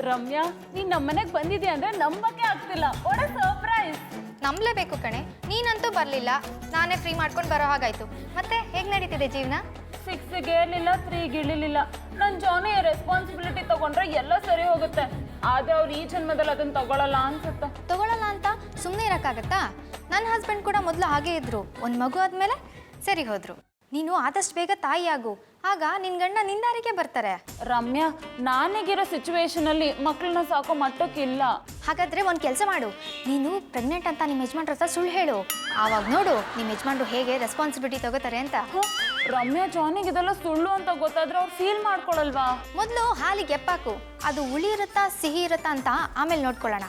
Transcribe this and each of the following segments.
ರಮ್ಯಾ, ನೀನ್ ನಮ್ಮನೆಗ್ ಬಂದಿದ್ಯಾ ಅಂದ್ರೆ ನಂಬಕ್ಕೆ ಆಗ್ತಿಲ್ಲ. What a surprise. ನಂಬಲೇಬೇಕು ಕಣೆ, ನೀನಂತೂ ಬರಲಿಲ್ಲ, ನಾನೇ ಫ್ರೀ ಮಾಡ್ಕೊಂಡು ಬರೋ ಹಾಗಾಯ್ತು. ಮತ್ತೆ ಹೇಗೆ ನಡೀತಿದೆ ಜೀವನ? 6ಗೆ ಏರ್ಲಿಲ್ಲ, 3ಗೆ ಇಳಿಲಿಲ್ಲ. ನನ್ ಜಾನಿ ರೆಸ್ಪಾನ್ಸಿಬಿಲಿಟಿ ತಗೊಂಡ್ರೆ ಎಲ್ಲ ಸರಿ ಹೋಗುತ್ತೆ. ಆದ್ರೆ ಅವ್ರು ಈ ಜನ್ಮದಲ್ಲಿ ಅದನ್ನ ತಗೊಳಲ್ಲ ಅನ್ಸುತ್ತೆ. ತಗೊಳ್ಳಲ್ಲ ಅಂತ ಸುಮ್ಮನೆ ಇರೋಕ್ಕಾಗತ್ತಾ? ನನ್ನ ಹಸ್ಬೆಂಡ್ ಕೂಡ ಮೊದಲು ಹಾಗೇ ಇದ್ರು. ಒಂದು ಮಗು ಆದಮೇಲೆ ಸರಿ ಹೋದ್ರು. ನೀನು ಆದಷ್ಟು ಬೇಗ ತಾಯಿಯಾಗು, ಆಗ ನಿನ್ನ ಗಂಡ ನಿಂದಾರಿಗೆ ಬರ್ತಾರೆ. ರಮ್ಯಾ, ನಾನೀಗಿರೋ ಸಿಚುವೇಶನ್ ಅಲ್ಲಿ ಮಕ್ಕಳನ್ನ ಸಾಕೋ ಮಟ್ಟಕ್ಕಿಲ್ಲ. ಹಾಗಾದ್ರೆ ಒಂದು ಕೆಲಸ ಮಾಡು, ನೀನು ಪ್ರೆಗ್ನೆಂಟ್ ಅಂತ ನಿಮ್ಮ ಯಜಮಾನ್ರ ಹತ್ರ ಸುಳ್ಳು ಹೇಳು. ಆವಾಗ ನೋಡು ನಿಮ್ಮ ಯಜಮಾನ್ರು ಹೇಗೆ ರೆಸ್ಪಾನ್ಸಿಬಿಲಿಟಿ ತಗೋತಾರೆ ಅಂತ. ರಮ್ಯಾ, ಜಾನಿಗೆ ಇದೆಲ್ಲ ಸುಳ್ಳು ಅಂತ ಗೊತ್ತಾದ್ರೆ ಅವ್ರು ಫೀಲ್ ಮಾಡ್ಕೊಳಲ್ವಾ? ಮೊದಲು ಹಾಲಿಗೆ ಎಪ್ಪಾಕು, ಅದು ಹುಳಿ ಇರುತ್ತಾ ಸಿಹಿ ಇರುತ್ತಾ ಅಂತ ಆಮೇಲೆ ನೋಡ್ಕೊಳ್ಳೋಣ.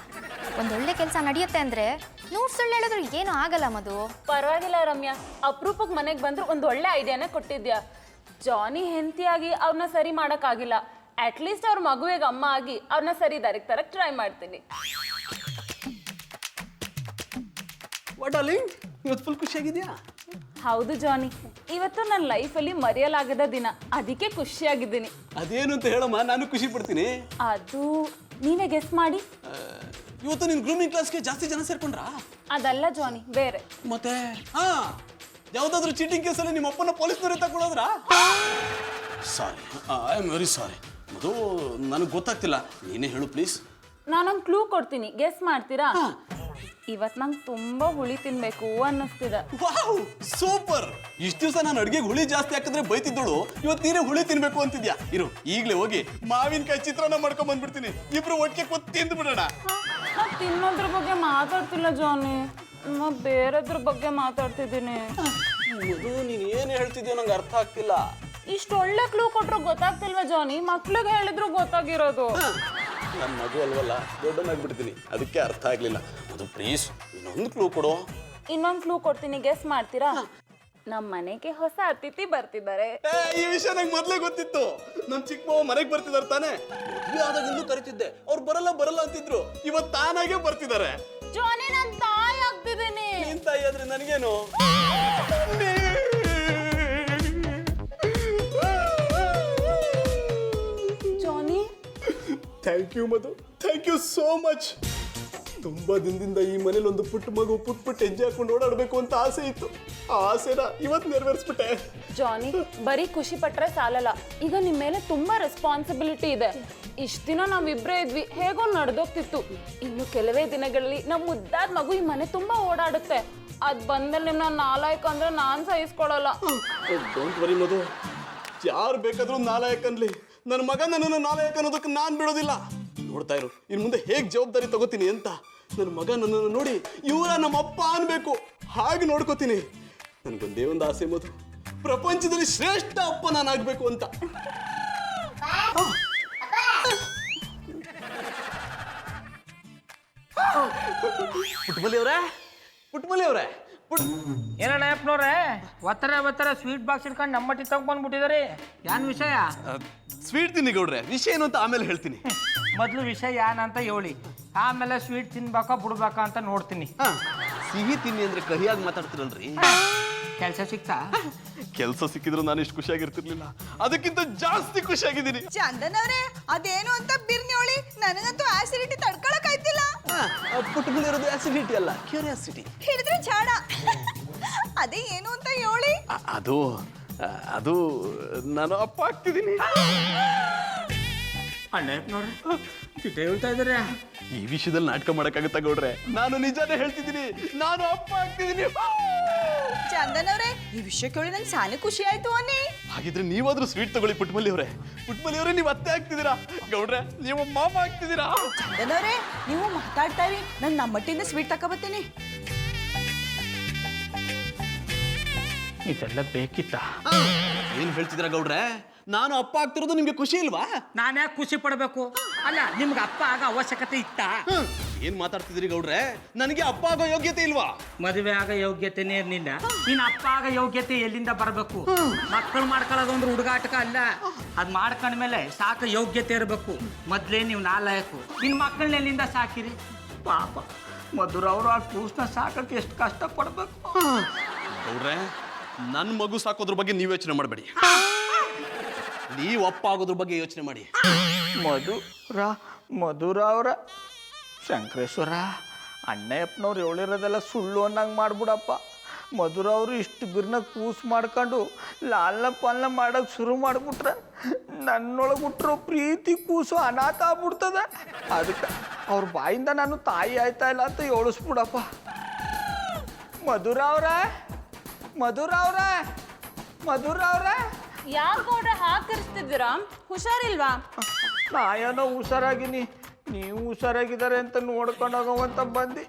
ಒಂದೊಳ್ಳೆ ಕೆಲಸ ನಡೆಯುತ್ತೆ ಅಂದರೆ 100 ಸುಳ್ಳು ಹೇಳಿದ್ರು ಏನೂ ಆಗಲ್ಲ ಮಧು. ಪರವಾಗಿಲ್ಲ ರಮ್ಯಾ, ಅಪರೂಪಕ್ಕೆ ಮನೆಗೆ ಬಂದ್ರು ಒಂದು ಒಳ್ಳೆ ಐಡಿಯಾನೇ ಕೊಟ್ಟಿದ್ಯಾ. ಜಾನಿ ಹೆಂಡತಿಯಾಗಿ ಅವ್ರನ್ನ ಸರಿ ಮಾಡೋಕ್ಕಾಗಿಲ್ಲ, ಅಟ್ಲೀಸ್ಟ್ ಅವ್ರ ಮಗುವಿಗೆ ಅಮ್ಮ ಆಗಿ ಅವ್ರನ್ನ ಸರಿ ದಾರಿಗೆ ತರಕ್ಕೆ ಟ್ರೈ ಮಾಡ್ತೀನಿ. ಇವತ್ತು ಫುಲ್ ಖುಷಿಯಾಗಿದ್ಯಾ? ಹೌದು ಜಾನಿ, ಇವತ್ತು ನನ್ನ ಲೈಫಲ್ಲಿ ಮರೆಯಲಾಗದ ದಿನ, ಅದಕ್ಕೆ ಖುಷಿಯಾಗಿದ್ದೀನಿ. ಅದೇನು ಅಂತ ಹೇಳಮ್ಮ, ನಾನು ಖುಷಿ ಪಡ್ತೀನಿ. ಅದು ನೀವೇ ಗೆಸ್ ಮಾಡಿ. ಇವತ್ತು ನಿನ್ ಗ್ರೂಮಿಂಗ್ ಕ್ಲಾಸ್ಗೆ ಜಾಸ್ತಿ ಜನ ಸೇರ್ಕೊಂಡ್ರಾ? ಅದಲ್ಲ ಜಾನಿ, ಬೇರೆ. ಮತ್ತೆ ಯಾವ್ದಾದ್ರು ಚೀಟಿಂಗ್ ಕೇಸಲ್ಲಿ ನಿಮ್ಮ ಅಪ್ಪನ ಪೊಲೀಸ್ನವ್ರೆ ತಗೊಳೋದ್ರಾ? ಸಾರಿ, ಐ ಆಮ್ ವೆರಿ ಸಾರಿ. ಅದು ನನಗೆ ಗೊತ್ತಾಗ್ತಿಲ್ಲ, ನೀನೇ ಹೇಳು ಪ್ಲೀಸ್. ನಾನೊಂದು ಕ್ಲೂ ಕೊಡ್ತೀನಿ, ಗೆಸ್ ಮಾಡ್ತೀರಾ? ಇವತ್ತು ನಂಗೆ ತುಂಬಾ ಹುಳಿ ತಿನ್ಬೇಕು ಅನ್ನಿಸ್ತಿದೆ. Wow, super. ಇಷ್ಟು ದಿವಸ ನಾನು ಅಡುಗೆಗೆ ಹುಳಿ ಜಾಸ್ತಿ ಹಾಕಿದ್ರೆ ಬೈತಿದ್ದಳು, ಇವತ್ತು ನೀನೇ ಹುಳಿ ತಿನ್ಬೇಕು ಅಂತಿದ್ಯಾ. ಇರು, ಈಗಲೇ ಹೋಗಿ ಮಾವಿನಕಾಯಿ ಚಿತ್ರಾನ್ನ ಮಾಡ್ಕೊಂಡ್ ಬಂದ್ಬಿಡ್ತೀನಿ, ಇಬ್ರು ಒಟ್ಟಿಗೆ ಕೂತ್ ತಿಂದು ಬಿಡೋಣ. ನಾನು ತಿನ್ನೋದ್ರ ಬಗ್ಗೆ ಮಾತಾಡ್ತಿಲ್ಲ ಜಾನಿ, ನಾ ಬೇರೆದ್ರ ಬಗ್ಗೆ ಮಾತಾಡ್ತಿದ್ದೀನಿ. ಅದು ನೀನು ಏನು ಹೇಳ್ತಿದ್ಯೋ ನಂಗೆ ಅರ್ಥ ಆಗ್ತಿಲ್ಲ. ಇಷ್ಟು ಒಳ್ಳೆ ಕ್ಲೂ ಕೊಟ್ರು ಗೊತ್ತಾಗ್ತಿಲ್ವಾ ಜಾನಿ? ಮಕ್ಳಿಗೆ ಹೇಳಿದ್ರು ಗೊತ್ತಾಗಿರೋದು. ನನ್ನ ಮಗು ಅಲ್ವಲ್ಲ, ದೊಡ್ಡನಾಗ್ಬಿಡ್ತೀನಿ, ಅದಕ್ಕೆ ಅರ್ಥ ಆಗ್ಲಿಲ್ಲ. ಅದು ಪ್ಲೀಸ್ ಇನ್ನೊಂದು ಕ್ಲೂ ಕೊಡು. ಇನ್ನೊಂದು ಕ್ಲೂ ಕೊಡ್ತೀನಿ, ಗೆಸ್ ಮಾಡ್ತೀರಾ? ನಮ್ಮ ಮನೆಗೆ ಹೊಸ ಅತಿಥಿ ಬರ್ತಿದ್ದಾರೆ. ಈ ವಿಷಯ ನಂಗೆ ಮೊದಲೇ ಗೊತ್ತಿತ್ತು. ನಮ್ ಚಿಕ್ಕ ಮಾವ ಮನೆಗೆ ಬರ್ತಿದಾರೆ ತಾನೆ. ಮದುವೆ ಆದಾಗ ಇನ್ನೂ ಕರಿತಿದ್ದೆ, ಅವ್ರು ಬರಲ್ಲ ಅಂತಿದ್ರು. ಇವತ್ತು ತಾನಾಗೆ ಬರ್ತಿದ್ದಾರೆ. ಜಾನಿ, ನಾನು ತಾಯಿ ಆಗ್ತಿದ್ದೀನಿ. ನಿನ್ ತಾಯಿ ಆದ್ರೆ ನನಗೇನು? Johnny, thank you Madhu, thank you so much. ತುಂಬಾ ದಿನದಿಂದ ಈ ಮನೇಲಿ ಒಂದು ಪುಟ್ಟ ಮಗು ಪುಟ್ಟ ಹೆಜ್ಜೆ ಹಾಕೊಂಡು ಓಡಾಡ್ಬೇಕು ಅಂತ ಆಸೆ ಇತ್ತು. ಆ ಆಸೆನ ಇವತ್ತು ನೆರವೇರಿಸ್ಬಿಟ್ಟೆ. ಜಾನಿ, ಬರೀ ಖುಷಿ ಪಟ್ರೆ ಸಾಲಲ್ಲ, ಈಗ ನಿಮ್ಮ ಮೇಲೆ ತುಂಬಾ ರೆಸ್ಪಾನ್ಸಿಬಿಲಿಟಿ ಇದೆ. ಇಷ್ಟ ದಿನ ನಾವಿಬ್ರೇ ಇದ್ವಿ, ಹೇಗೋ ನಡೆದೋಗ್ತಿತ್ತು. ಇನ್ನು ಕೆಲವೇ ದಿನಗಳಲ್ಲಿ ನಮ್ಮ ಮುದ್ದಾದ ಮಗು ಈ ಮನೆ ತುಂಬಾ ಓಡಾಡುತ್ತೆ. ಅದ್ ಬಂದ್ರೆ ನಿಮ್ನ ನಾಲಾಯಕ ಅಂದ್ರೆ ನಾನ್ ಸಹಿಸ್ಕೊಳಲ್ಲ. ಡೋಂಟ್ ವರಿ ಮಧು, ಯಾರು ಬೇಕಾದ್ರೂ ನಾಲಾಯಕ ಅನ್ಲಿ, ನನ್ನ ಮಗ ನನ್ನನ್ನು ನಾಲಾಯಕ ಅನ್ನೋದಕ್ಕೆ ನಾನ್ ಬಿಡೋದಿಲ್ಲ. ನೋಡ್ತಾ ಇರು, ಇನ್ ಮುಂದೆ ಹೇಗ್ ಜವಾಬ್ದಾರಿ ತಗೋತೀನಿ ಅಂತ. ನನ್ನ ಮಗ ನನ್ನನ್ನು ನೋಡಿ ಇವರ ನಮ್ಮಪ್ಪ ಅನ್ಬೇಕು, ಹಾಗೆ ನೋಡ್ಕೋತೀನಿ. ನನ್ಗೊಂದೇ ಒಂದು ಆಸೆ ಮಧು, ಪ್ರಪಂಚದಲ್ಲಿ ಶ್ರೇಷ್ಠ ಅಪ್ಪ ನಾನಾಗ್ಬೇಕು ಅಂತ. ಪುಟ್ಮಲಿ ಅವ್ರೆ ಏನಣ್ಣ ಅಪ್ಪನವ್ರೆ, ಒತ್ತರ ಸ್ವೀಟ್ ಬಾಕ್ಸ್ ಇಟ್ಕೊಂಡು ನಮ್ಮಟ್ಟಿ ತಗೊಂಡ್ಬಂದ್ಬಿಟ್ಟಿದ್ದಾರೆ. ಏನ್ ವಿಷಯ? ಸ್ವೀಟ್ ತಿನ್ನಿ ಗೌಡ್ರೆ, ವಿಷಯ ಏನು ಅಂತ ಆಮೇಲೆ ಹೇಳ್ತೀನಿ. ಮೊದಲು ವಿಷಯ ಏನಂತ ಹೇಳಿ, ಆಮೇಲೆ ಸ್ವೀಟ್ ತಿನ್ಬೇಕಾ ಬಿಡ್ಬೇಕಾ ಅಂತ ನೋಡ್ತೀನಿ. ಸಿಹಿ ತಿನ್ನಿ ಅಂದ್ರೆ ಕಹಿಯಾಗಿ ಮಾತಾಡ್ತಿರಲ್ರಿ. ಕೆಲಸ ಸಿಕ್ತಾ? ಕೆಲಸ ಸಿಕ್ಕಿದ್ರು ನಾನು ಇಷ್ಟು ಖುಷಿಯಾಗಿರ್ತಿರ್ಲಿಲ್ಲ, ಅದಕ್ಕಿಂತ ಜಾಸ್ತಿ ಖುಷಿಯಾಗಿದ್ದೀನಿ. ಚಂದನ್ ಅವ್ರೆ, ಅದೇನು ಅಂತ ಬಿರ್ನಿಯೋಳಿ, ನನಗಂತೂ ಆಸಿಡಿಟಿ ತಡ್ಕೊಳಕ್ ಆಯ್ತಿಲ್ಲ. ಪುಟ್ಬುಲ್ ಇರೋದು ಆಸಿಡಿಟಿ ಅಲ್ಲ, ಕ್ಯೂರಿಯಾಸಿಟಿ. ಹಿಡಿದ್ರೆ ಚಾಡ. ಅದೇ ಏನು ಅಂತ ಹೇಳಿ. ಅದು ನಾನು ಅಪ್ಪ ಆಗ್ತಿದ್ದೀನಿ. ಅಣ್ಣ ನೋಡ್ರಿ, ಚಿಟ್ಟ ಹೇಳ್ತಾ ಇದಾರೆ. ಈ ವಿಷಯದಲ್ಲಿ ನಾಟಕ ಮಾಡಕ್ಕಾಗತ್ತಾ ಗೌಡ್ರೆ? ನಾನು ನಿಜಾನೇ ಹೇಳ್ತಿದ್ದೀನಿ, ನಾನು ಅಪ್ಪ ಆಗ್ತಿದ್ದೀನಿ. ಚಂದನ್ ಅವ್ರೆ, ಈ ವಿಷಯ ಕೇಳಿ ನನ್ ಸಾನೆ ಖುಷಿ ಆಯ್ತು ಅನ್ನಿ. ಹಾಗಿದ್ರೆ ನೀವಾದ್ರೂ ಸ್ವೀಟ್ ತಗೊಳ್ಳಿ ಪುಟ್ಮಲ್ಲಿ ಅವರೇ. ಪುಟ್ಮಲ್ಲಿ ಅವರೇ, ನೀವು ಅತ್ತೆ ಆಗ್ತಿದ್ದೀರಾ, ಗೌಡ್ರೆ ನೀವು ಮಾಮ ಆಗ್ತಿದ್ದೀರಾ. ಚಂದನ್ ಅವ್ರೆ, ನೀವು ಮಾತಾಡ್ತಾ ಇರಿ, ನಾನು ನಮ್ಮಟ್ಟಿಂದ ಸ್ವೀಟ್ ತಗೋಬತ್ತೀನಿ. ಇದೆಲ್ಲ ಬೇಕಿತ್ತ? ಏನ್ ಹೇಳ್ತಿದ್ದೀರಾ ಗೌಡ್ರೆ? ನಾನು ಅಪ್ಪ ಆಗ್ತಿರೋದು ನಿಮ್ಗೆ ಖುಷಿ ಇಲ್ವಾ? ನಾನು ಯಾಕೆ ಖುಷಿ ಪಡಬೇಕು? ಅಲ್ಲ, ನಿಮ್ಗೆ ಅಪ್ಪ ಆಗ ಅವಶ್ಯಕತೆ ಇತ್ತಾ? ಏನ್ ಮಾತಾಡ್ತಿದ್ದೀರಿ ಗೌಡ್ರೆ? ನನಗೆ ಅಪ್ಪ ಆಗೋ ಯೋಗ್ಯತೆ ಇಲ್ವಾ? ಮದುವೆ ಆಗ ಯೋಗ್ಯತೆನೇ ಇರ್ಲಿಲ್ಲ, ನೀನ್ ಅಪ್ಪ ಆಗ ಯೋಗ್ಯತೆ ಎಲ್ಲಿಂದ ಬರಬೇಕು? ಮಕ್ಕಳು ಮಾಡ್ಕೊಳ್ಳೋದು ಅಂದ್ರೆ ಹುಡುಗಾಟಕ ಅಲ್ಲ, ಅದ್ ಮಾಡ್ಕೊಂಡ್ಮೇಲೆ ಸಾಕ ಯೋಗ್ಯತೆ ಇರಬೇಕು. ಮೊದ್ಲೇ ನೀವು ನಾಲಾಯಕು, ನಿನ್ ಮಕ್ಕಳನ್ನ ಎಲ್ಲಿಂದ ಸಾಕಿರಿ? ಪಾಪ ಮಧುರವ್ರು ಆ ಕೂಸ್ನ ಸಾಕಕ್ಕೆ ಎಷ್ಟು ಕಷ್ಟ ಪಡ್ಬೇಕು. ಗೌಡ್ರೆ, ನನ್ನ ಮಗು ಸಾಕೋದ್ರ ಬಗ್ಗೆ ನೀವು ಯೋಚನೆ ಮಾಡಬೇಡಿ, ನೀವು ಅಪ್ಪ ಆಗೋದ್ರ ಬಗ್ಗೆ ಯೋಚನೆ ಮಾಡಿ. ಮಧುರ ಅವರ ಶಂಕರೇಶ್ವರ ಅಣ್ಣಯ್ಯಪ್ಪನವ್ರು ಹೇಳಿರೋದೆಲ್ಲ ಸುಳ್ಳು ಅನ್ನಂಗೆ ಮಾಡ್ಬಿಡಪ್ಪ. ಮಧುರ ಅವರು ಇಷ್ಟು ಬಿರ್ನ ಕೂಸು ಮಾಡ್ಕೊಂಡು ಲಾಲ್ನ ಪಾಲ್ನ ಮಾಡೋಕೆ ಶುರು ಮಾಡಿಬಿಟ್ರೆ ನನ್ನೊಳಗೆ ಹುಟ್ಟಿರೋ ಪ್ರೀತಿ ಕೂಸು ಅನಾಥ ಆಗ್ಬಿಡ್ತದೆ. ಅದಕ್ಕೆ ಅವ್ರ ಬಾಯಿಂದ ನಾನು ತಾಯಿ ಆಯ್ತಾ ಇಲ್ಲ ಅಂತ ಹೇಳಿಸ್ಬಿಡಪ್ಪ. ಮಧುರ ಅವ್ರೆ ಯಾಕೆ ಗೌಡ್ರೆ ಹಾಕಿರ್ಸ್ತಿದ್ದೀರಾ? ಹುಷಾರಿಲ್ವಾ? ನಾ ಏನೋ ಹುಷಾರಾಗಿನಿ, ನೀವು ಹುಷಾರಾಗಿದ್ದಾರೆ ಅಂತ ನೋಡ್ಕೊಂಡು ಹೋಗೋವಂತ ಬಂದು.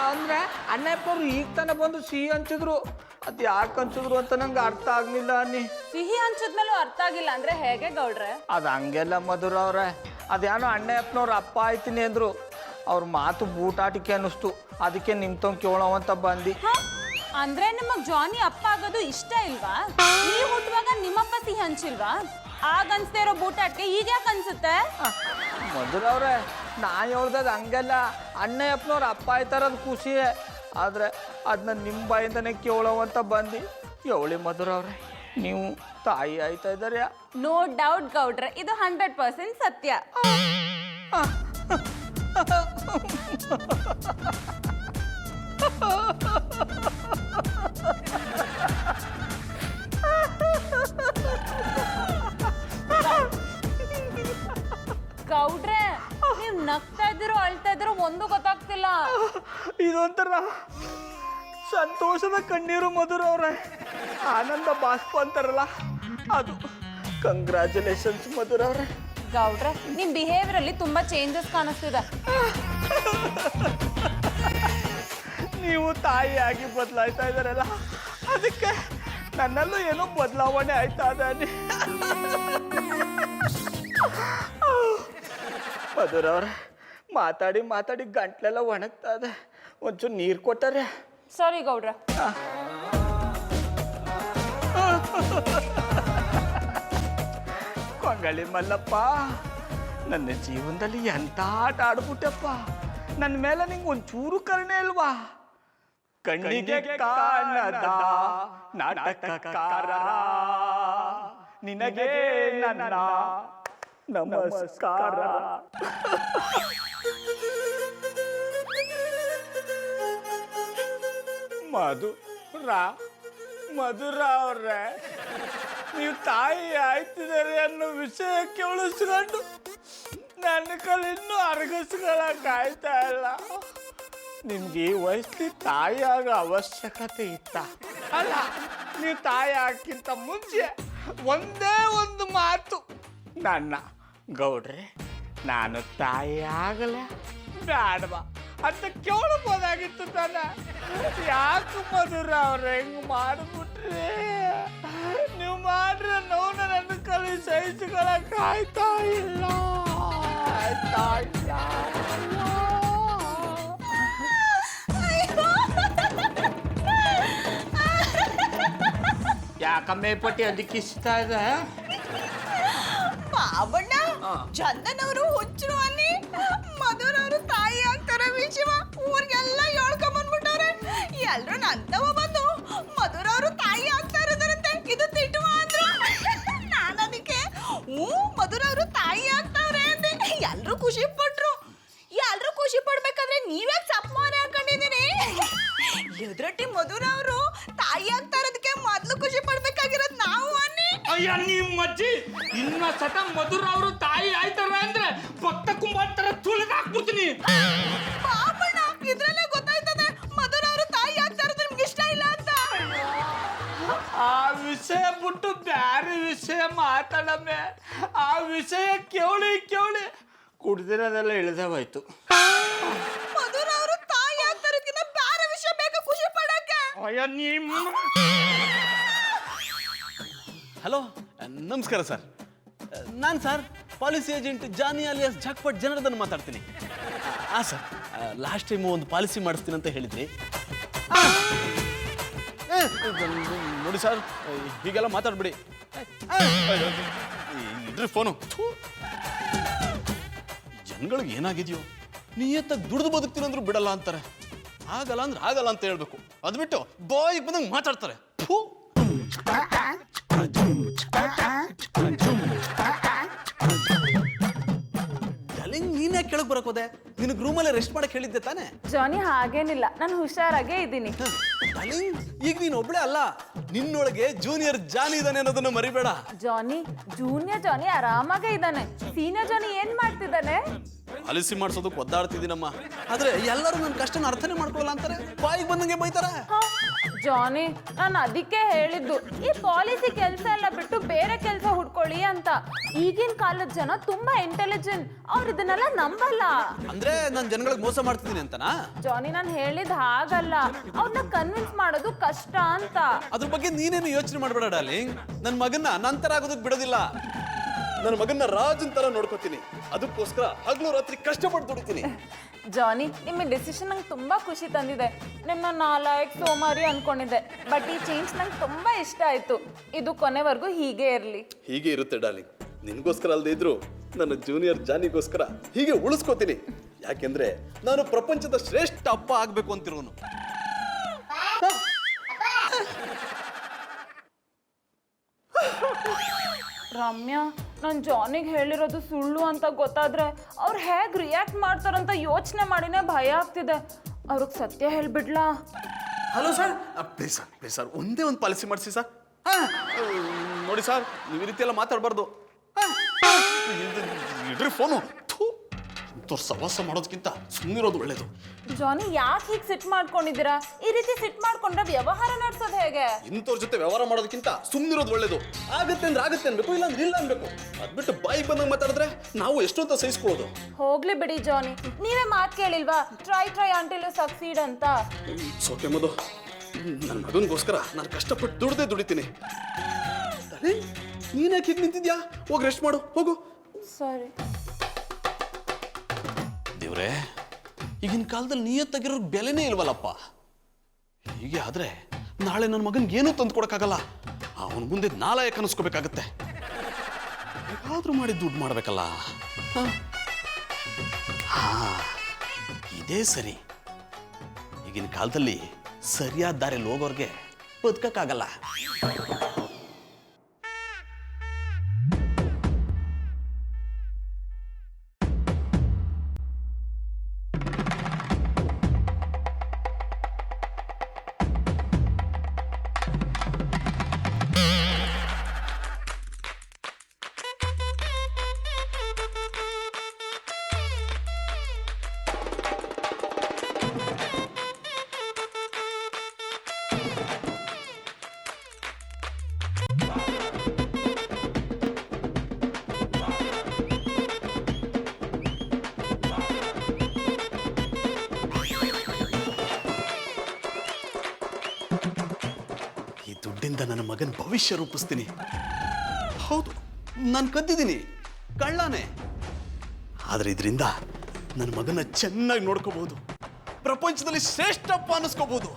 ಅಂದ್ರೆ ಅಣ್ಣಪ್ಪವ್ರು ಈಗ ತಾನೇ ಬಂದು ಸಿಹಿ ಹಂಚಿದ್ರು. ಅದು ಯಾಕೆ ಹಂಚಿದ್ರು ಅಂತ ನಂಗೆ ಅರ್ಥ ಆಗ್ಲಿಲ್ಲ ಅನ್ನಿ. ಸಿಹಿ ಹಂಚಿದ್ಮೇಲೂ ಅರ್ಥ ಆಗಿಲ್ಲ ಅಂದ್ರೆ ಹೇಗೆ ಗೌಡ್ರೆ? ಅದು ಹಂಗೆಲ್ಲ ಮಧುರ ಅವ್ರೆ, ಅದೇನೋ ಅಣ್ಣಪ್ಪನವ್ರು ಅಪ್ಪ ಆಯ್ತೀನಿ ಅಂದ್ರು. ಅವ್ರ ಮಾತು ಬೂಟಾಟಿಕೆ ಅನ್ನಿಸ್ತು, ಅದಕ್ಕೆ ನಿಮ್ ತಂಗ್ ಕೇಳೋವಂತ ಬಂದು. ಅಂದ್ರೆ ನಿಮಗ್ ಜಾನಿ ಅಪ್ಪ ಆಗೋದು ಇಷ್ಟ ಇಲ್ವಾ? ನೀವ್ ಹುಟ್ಟುವಾಗ ನಿಮ್ಮಪ್ಪ ಸಿಹಿ ಹಂಚಿಲ್ವಾ? ಆಗ ಅನ್ಸ್ತಾ ಇರೋ ಬೂಟಾಟ್ಗೆ ಈಗ ಯಾಕೆ ಅನ್ಸುತ್ತೆ? ಮಧುರ ಅವ್ರೆ, ನಾ ಹೇಳ್ದದು ಹಂಗೆಲ್ಲ. ಅಣ್ಣಯ್ಯಪ್ಪನವ್ರು ಅಪ್ಪ ಆಯ್ತಾರದು ಖುಷಿಯೇ, ಆದರೆ ಅದನ್ನ ನಿಮ್ಮ ಬಾಯಿಂದನೇ ಕೇಳೋವಂತ ಬಂದು. ಎವಳಿ ಮಧುರ ಅವ್ರೆ, ನೀವು ತಾಯಿ ಆಯ್ತಾ ಇದ್ದಾರೆ? ನೋ ಡೌಟ್ ಗೌಡ್ರೆ, ಇದು 100% ಸತ್ಯ. ಗೌಡ್ರೆ, ನೀವ್ ನಗ್ತಾ ಇದ್ದೀರೋ ಅಳ್ತಾ ಇದ್ದೀರೋ ಒಂದು ಗೊತ್ತಾಗ್ತಿಲ್ಲ. ಇದೊಂಥರ ಸಂತೋಷದ ಕಣ್ಣೀರು ಮಧುರ ಅವ್ರೆ, ಆನಂದ ಬಾಷ್ಪ ಅಂತಾರಲ್ಲ ಅದು. ಕಂಗ್ರ್ಯಾಚುಲೇಷನ್ಸ್ ಮಧುರ ಅವ್ರೆ. ಗೌಡ್ರೆ, ನಿಮ್ ಬಿಹೇವಿಯರ್ ಅಲ್ಲಿ ತುಂಬಾ ಚೇಂಜಸ್ ಕಾಣಿಸ್ತಿದೆ. ನೀವು ತಾಯಿಯಾಗಿ ಬದಲಾಯ್ತಾ ಇದ್ದಾರಲ್ಲ, ಅದಕ್ಕೆ ನನ್ನಲ್ಲೂ ಏನೋ ಬದಲಾವಣೆ ಆಯ್ತಾ ಇದೆ. ಮಧುರ ಅವ್ರೆ, ಮಾತಾಡಿ ಗಂಟ್ಲೆಲ್ಲ ಒಣಗ್ತಾ ಇದೆ. ಒಂಚೂರು ನೀರು ಕೊಟ್ಟರೆ. ಸಾರಿ ಗೌಡ್ರೆ. ಕೊಂಗಳಿ ಮಲ್ಲಪ್ಪ, ನನ್ನ ಜೀವನದಲ್ಲಿ ಎಂತ ಆಟ ಆಡ್ಬಿಟ್ಟಪ್ಪ. ನನ್ನ ಮೇಲೆ ನಿಂಗೆ ಒಂಚೂರು ಕರುಣೆ ಇಲ್ವಾ? ಕಣ್ಣಿಗೆ ಕಾಣದ ನಾಟಕಕಾರ ನಿನಗೆ ನನ್ನ ನಮಸ್ಕಾರ. ಮಧುರ ಅವ್ರೆ, ನೀವು ತಾಯಿ ಆಯ್ತಿದ್ದಾರೆ ಅನ್ನೋ ವಿಷಯ ಕೇಳಿಸ್ಕೊಂಡು ನನ್ನ ಕೈಲಿ ಇನ್ನೂ ಅರಗಿಸ್ಕೊಳಕ್ಕಾಯ್ತಾ ಇಲ್ಲ. ನಿಮ್ಗೆ ಈ ವಯಸ್ಸಲ್ಲಿ ತಾಯಿ ಆಗೋ ಅವಶ್ಯಕತೆ ಇತ್ತ? ಅಲ್ಲ, ನೀವು ತಾಯಿ ಆಗಕ್ಕಿಂತ ಮುಂಚೆ ಒಂದೇ ಒಂದು ಮಾತು, ನನ್ನ ಗೌಡ್ರೆ ನಾನು ತಾಯಿ ಆಗಲ್ಲ ಬೇಡವಾ ಅಂತ ಕೇಳಬಹುದಾಗಿತ್ತು ತಾನೆ. ಯಾಕೆ ಮಧುರ ಅವ್ರೆ ಹೆಂಗ್ ಮಾಡ್ಬಿಟ್ರಿ? ನೀವು ಮಾಡ್ರೆ ನೋವು ನನ್ನ ಕಲಿ ಸಹಿಸ್ಕೊಳಕ್ ಆಯ್ತಾ ಇಲ್ಲ. ಯಾಕಮ್ಮೆ ಪಟ್ಟಿ ಅದಕ್ಕೆ ಇಷ್ಟ ಇದೆ? ಬಾಬಣ್ಣ, ಚಂದನವರು ಹುಚ್ಚರು ಅನ್ನಿ ಮಧುರ ಅವರು ತಾಯಿ ಆಗ್ತಾರ ವಿಷಯ ಊರಿಗೆಲ್ಲ ಹೇಳ್ಕೊಂಡ್ಬಂದ್ಬಿಟ್ಟವ್ರೆ. ಎಲ್ರು ನಂತವ ಬಂದು ಮಧುರ ಅವರು ತಾಯಿ ಆಗ್ತಾ ಇರೋದರಂತೆ ಇದು ತಿಟ್ಟುವ ಅಂದ್ರು. ನಾನು ಅದಕ್ಕೆ ಮಧುರ ಅವರು ತಾಯಿ ಆಗ್ತಾವ್ರೆ ಅಂದೆ. ಎಲ್ರು ಖುಷಿ ಪಟ್ರು. ಎಲ್ರು ಖುಷಿ ಪಡ್ಬೇಕಾದ್ರೆ ನೀವ್ಯಾಕೆ ಸಪ್ಮಾನೆ ಹಾಕೊಂಡಿದೀನಿ? ಎದುರಟ್ಟಿ ಮಧುರ ಅವರು ತಾಯಿ ಆಗ್ತಾ ಇರೋದಕ್ಕೆ ಮೊದ್ಲು ಖುಷಿ ಪಡ್ಬೇಕಾಗಿರೋದು ನಾವು ಅನ್ನಿ. ಅಯ್ಯ ನಿಮ್ಮ ಅಜ್ಜಿ, ಇನ್ನ ಸತ ಮಧುರ ಅವರು ತಾಯಿ ಆಯ್ತಾರ ಅಂದ್ರೆ ಭಕ್ತ ಕುಂಬಾರ ತುಳಿದಾಕ್ಬಿಡ್ತೀನಿ. ಪಾಪಣ್ಣ, ಇದ್ರಲ್ಲೇ ಗೊತ್ತಾಯ್ತದೆ ಮಧುರ ಅವರು ತಾಯಿ ಆಗ್ತಾ ಇರೋದು ನಿಮ್ಗೆ ಇಷ್ಟ ಇಲ್ಲ ಅಂತ. ಆ ವಿಷಯ ಬಿಟ್ಟು ಬ್ಯಾರೆ ವಿಷಯ ಮಾತಾಡಮ್ಮೆ. ಆ ವಿಷಯ ಕೇಳಿ ಕುಡ್ದಿರೋದೆಲ್ಲ ಇಳಿದವಾಯ್ತು. ಮಧುರ ಅವರು ತಾಯಿ ಆಗ್ತಾ ಇರೋದಕ್ಕಿಂತ ಬೇರೆ ವಿಷಯ ಬೇಕಾ ಖುಷಿ ಪಡಕ್ಕೆ? ಅಯ್ಯ ನಿಮ್ಮ ಹಲೋ, ನಮಸ್ಕಾರ ಸರ್. ನಾನು ಸರ್ ಪಾಲಿಸಿ ಏಜೆಂಟ್ ಜಾನಿ ಅಲಿಯಾಸ್ ಜಾಕ್ಪಟ್ ಜನಾರ್ದನ್ ಮಾತಾಡ್ತೀನಿ. ಹಾಂ ಸರ್, ಲಾಸ್ಟ್ ಟೈಮು ಒಂದು ಪಾಲಿಸಿ ಮಾಡಿಸ್ತೀನಿ ಅಂತ ಹೇಳಿದ್ರಿ. ನೋಡಿ ಸರ್, ಹೀಗೆಲ್ಲ ಮಾತಾಡ್ಬಿಡಿ. ಇದ್ರಿ ಫೋನು. ಜನಗಳಿಗೆ ಏನಾಗಿದೆಯೋ, ನಿಯತ್ತಾಗಿ ದುಡ್ದು ಬದುಕ್ತೀನಿ ಅಂದ್ರೂ ಬಿಡಲ್ಲ ಅಂತಾರೆ. ಆಗಲ್ಲ ಅಂದ್ರೆ ಆಗಲ್ಲ ಅಂತ ಹೇಳ್ಬೇಕು. ಅದು ಬಿಟ್ಟು ಬಾಯಿಗೆ ಬಂದಂಗೆ ಮಾತಾಡ್ತಾರೆ. ಥು. ಡಾರ್ಲಿಂಗ್, ನೀನ್ ಯಾಕೆ ಕೆಳಗೆ ಬರಕ್ ಹೋದೆ? ನಿನಗೆ ರೂಮಲ್ಲೇ ರೆಸ್ಟ್ ಮಾಡಕ್ ಹೇಳಿದ್ದೆ ತಾನೇ? ಜಾನಿ ಹಾಗೇನಿಲ್ಲ, ನಾನು ಹುಷಾರಾಗೇ ಇದ್ದೀನಿ. ಡಾರ್ಲಿಂಗ್, ಈಗ ನೀನ್ ಒಬ್ಳೆ ಅಲ್ಲ, ನಿನ್ನೊಳಗೆ ಜೂನಿಯರ್ ಜಾನಿ ಇದ್ದಾನೆ ಅನ್ನೋದನ್ನ ಮರಿಬೇಡ. ಜಾನಿ, ಜೂನಿಯರ್ ಜಾನಿ ಆರಾಮಾಗೇ ಇದ್ದಾನೆ. ಸೀನಿಯರ್ ಜಾನಿ ಏನ್ ಮಾಡ್ತಿದ್ದಾನೆ? ಪಾಲಿಸಿ ಮಾಡ್ಸೋದಕ್ಕೆ ಒದ್ದಾಡ್ತಿದ್ದೀನಮ್ಮ. ಆದ್ರೆ ಎಲ್ಲರೂ ನನ್ನ ಕಷ್ಟನ ಅರ್ಥನೇ ಮಾಡ್ಕೊಳ್ಳಲ್ಲ ಅಂತಾರೆ, ಬಾಯಿಗೆ ಬಂದಂಗೆ ಬೈತಾರೆ. ಜಾನಿ, ನಾನು ಅದಕ್ಕೆ ಹೇಳಿದ್ದು ಈ ಪಾಲಿಸಿ ಕೆಲಸ ಎಲ್ಲ ಬಿಟ್ಟು ಬೇರೆ ಕೆಲಸ ಹುಡ್ಕೊಳ್ಳಿ ಅಂತ. ಈಗಿನ ಕಾಲದ ಜನ ತುಂಬಾ ಇಂಟೆಲಿಜೆಂಟ್, ಅವ್ರು ಇದನ್ನೆಲ್ಲ ನಂಬಲ್ಲ. ಅಂದ್ರೆ ನಾನು ಜನಗಳಿಗೆ ಮೋಸ ಮಾಡ್ತಿದ್ದೀನಿ ಅಂತನಾ? ಜಾನಿ, ನಾನು ಹೇಳಿದ್ ಹಾಗಲ್ಲ, ಅವ್ರನ್ನ ಕನ್ವಿನ್ಸ್ ಮಾಡೋದು ಕಷ್ಟ ಅಂತ. ಅದ್ರ ಬಗ್ಗೆ ನೀನೇನು ಯೋಚನೆ ಮಾಡಬೇಡ ಡಾರ್ಲಿಂಗ್. ನನ್ನ ಮಗನ್ನ ನಂತರ ಆಗೋದಕ್ಕೆ ಬಿಡೋದಿಲ್ಲ. ನನ್ನ ಮಗನ್ನ ರಾಜನ್ ತರ ನೋಡ್ಕೋತೀನಿ. ಅದಕ್ಕೋಸ್ಕರ ಹಗಲು ರಾತ್ರಿ ಕಷ್ಟಪಟ್ಟು ದುಡಿತೀನಿ. ಜಾನಿ, ನಿಮ್ಮ ಡಿಸಿಷನ್ ನಂಗೆ ತುಂಬಾ ಖುಷಿ ತಂದಿದೆ. ನಿಮ್ಮ ನಾಲಾಯಕ್ ಸೋಮಾರಿ ಅನ್ಕೊಂಡಿದ್ದೆ, ಬಟ್ ಈ ಚೇಂಜ್ ನಂಗೆ ತುಂಬಾ ಇಷ್ಟ ಆಯ್ತು. ಇದು ಕೊನೆವರೆಗೂ ಹೀಗೆ ಇರಲಿ. ಹೀಗೆ ಇರುತ್ತೆ ಡಾರ್ಲಿಂಗ್. ನಿನ್ಗೋಸ್ಕರ ಅಲ್ಲದೆ ಇದ್ರು ನನ್ನ ಜೂನಿಯರ್ ಜಾನಿಗೋಸ್ಕರ ಹೀಗೆ ಉಳಿಸ್ಕೋತೀನಿ. ಯಾಕೆಂದ್ರೆ ನಾನು ಪ್ರಪಂಚದ ಶ್ರೇಷ್ಠ ಅಪ್ಪ ಆಗ್ಬೇಕು ಅಂತಿರೋನು. ರಮ್ಯಾ, ನಾನು ಜಾನಿಗೆ ಹೇಳಿರೋದು ಸುಳ್ಳು ಅಂತ ಗೊತ್ತಾದ್ರೆ ಅವ್ರು ಹೇಗೆ ರಿಯಾಕ್ಟ್ ಮಾಡ್ತಾರಂತ ಯೋಚನೆ ಮಾಡಿನೇ ಭಯ ಆಗ್ತಿದೆ. ಅವ್ರಿಗೆ ಸತ್ಯ ಹೇಳ್ಬಿಡ್ಲಾ? ಹಲೋ ಸರ್, ಪ್ಲೀಸ್ ಸರ್ ಒಂದೇ ಒಂದು ಪಾಲಿಸಿ ಮಾಡಿಸಿ ಸರ್. ನೋಡಿ ಸರ್, ನೀವು ಈ ರೀತಿ ಎಲ್ಲ ಮಾತಾಡಬಾರ್ದು. ಇಡ್ರಿ ಫೋನು. ಇಂಥವ್ರು ಸವಾಸ ಮಾಡೋದಕ್ಕಿಂತ ಸುಮ್ಮನಿರೋದು ಒಳ್ಳೇದು. ಜಾನಿ, ಯಾಕೆ ಹೀಗೆ ಸಿಟ್ ಮಾಡ್ಕೊಂಡಿದ್ದೀರಾ? ಈ ರೀತಿ ಸಿಟ್ ಮಾಡ್ಕೊಂಡ್ರೆ ವ್ಯವಹಾರ ನಡೆಸೋದು ಹೇಗೆ? ಇಂಥವ್ರ ಜೊತೆ ವ್ಯವಹಾರ ಮಾಡೋದಕ್ಕಿಂತ ಸುಮ್ಮನಿರೋದು ಒಳ್ಳೇದು. ಆಗತ್ತೆ ಅಂದ್ರೆ ಆಗತ್ತೆ ಅನ್ಬೇಕು, ಇಲ್ಲ ಅಂದ್ರೆ ಇಲ್ಲ ಅನ್ಬೇಕು. ಅದ್ಬಿಟ್ಟು ಬಾಯಿಗೆ ಬಂದಂಗೆ ಮಾತಾಡಿದ್ರೆ ನಾವು ಎಷ್ಟು ಅಂತ ಸಹಿಸ್ಕೊಳ್ಳೋದು. ಹೋಗ್ಲಿ ಬಿಡಿ ಜಾನಿ, ನೀವೇ ಮಾತು ಕೇಳಿಲ್ವಾ ಟ್ರೈ ಅಂಟಿಲ್ ಯು ಸಕ್ಸೀಡ್ ಅಂತ? ಸೋಕೆ ಮದು, ನನ್ನ ಮಗನಿಗೋಸ್ಕರ ನಾನು ಕಷ್ಟಪಟ್ಟು ದುಡಿತೀನಿ. ನೀನ್ಯಾಕೆ ಹೀಗೆ ನಿಂತಿದ್ಯಾ? ಹೋಗಿ ರೆಸ್ಟ್ ಮಾಡು, ಹೋಗು. ಸರಿ. ದೇವ್ರೆ, ಈಗಿನ ಕಾಲದಲ್ಲಿ ನಿಯತ್ತಾಗಿರೋ ಬೆಲೆನೇ ಇಲ್ವಲ್ಲಪ್ಪ. ಹೀಗೆ ಆದ್ರೆ ನಾಳೆ ನನ್ನ ಮಗನ್ಗೆ ಏನೂ ತಂದು ಕೊಡಕ್ಕಾಗಲ್ಲ. ಅವನ ಮುಂದೆ ನಾಲಾಯಕ ಅನಿಸ್ಕೋಬೇಕಾಗತ್ತೆ. ಹೇಗಾದ್ರೂ ಮಾಡಿ ದುಡ್ಡು ಮಾಡ್ಬೇಕಲ್ಲ. ಇದೇ ಸರಿ. ಈಗಿನ ಕಾಲದಲ್ಲಿ ಸರಿಯಾದ ದಾರಿಯಲ್ಲಿ ಹೋಗೋರ್ಗೆ ಬದುಕಕ್ಕಾಗಲ್ಲ. ದುಡ್ಡಿಂದ ನನ್ನ ಮಗನ ಭವಿಷ್ಯ ರೂಪಿಸ್ತೀನಿ. ಹೌದು, ನಾನು ಕದ್ದಿದ್ದೀನಿ, ಕಳ್ಳಾನೆ. ಆದ್ರೆ ಇದರಿಂದ ನನ್ನ ಮಗನ ಚೆನ್ನಾಗಿ ನೋಡ್ಕೋಬಹುದು, ಪ್ರಪಂಚದಲ್ಲಿ ಶ್ರೇಷ್ಠಪ್ಪ ಅನ್ನಿಸ್ಕೋಬಹುದು.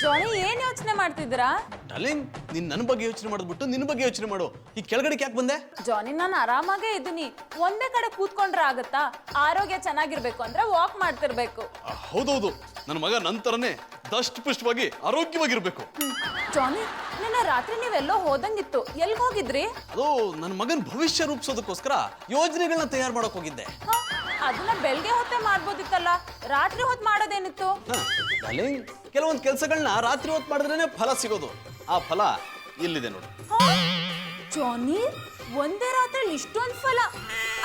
ಜಾನಿ, ಏನ್ ಯೋಚನೆ ಮಾಡ್ತಿದ್ದೀರಾ? ಡಾರ್ಲಿಂಗ್, ನೀನ್ ನನ್ನ ಬಗ್ಗೆ ಯೋಚನೆ ಮಾಡ್ಬಿಟ್ಟು ನಿನ್ನ ಬಗ್ಗೆ ಯೋಚನೆ ಮಾಡು. ಈ ಕೆಳಗಡೆಗೆ ಯಾಕೆ ಬಂದೆ? ಜಾನಿ, ನಾನು ಆರಾಮಾಗೇ ಇದ್ದೀನಿ. ಒಂದೇ ಕಡೆ ಕೂತ್ಕೊಂಡ್ರೆ ಆಗತ್ತಾ? ಆರೋಗ್ಯ ಚೆನ್ನಾಗಿರ್ಬೇಕು ಅಂದ್ರೆ ವಾಕ್ ಮಾಡ್ತಿರ್ಬೇಕು. ಹೌದೌದು, ನನ್ನ ಮಗ ನಂತರನೇ ದಷ್ಟಪುಷ್ಟವಾಗಿ ಆರೋಗ್ಯವಾಗಿರ್ಬೇಕು. ಜಾನಿ, ನಿನ್ನ ರಾತ್ರಿ ನೀವೆಲ್ಲೋ ಹೋದಂಗಿತ್ತು, ಎಲ್ಗ್ ಹೋಗಿದ್ರಿ? ಅದು ನನ್ನ ಮಗನ ಭವಿಷ್ಯ ರೂಪಿಸೋದಕ್ಕೋಸ್ಕರ ಯೋಜನೆಗಳನ್ನ ತಯಾರು ಮಾಡಕ್ ಹೋಗಿದ್ದೆ. ಅದನ್ನ ಬೆಳಗ್ಗೆ ಹೊತ್ತೆ ಮಾಡ್ಬೋದಿತ್ತಲ್ಲ, ರಾತ್ರಿ ಹೊತ್ತು ಮಾಡೋದೇನಿತ್ತು? ಡಾರ್ಲಿಂಗ್, ಕೆಲವೊಂದು ಕೆಲಸಗಳನ್ನ ರಾತ್ರಿ ಹೊತ್ತು ಮಾಡಿದ್ರೇನೆ ಫಲ ಸಿಗೋದು. ಆ ಫಲ ಇಲ್ಲಿದೆ ನೋಡು. ಜಾನಿ, ಒಂದೇ ರಾತ್ರಿ ಇಷ್ಟೊಂದು ಫಲ,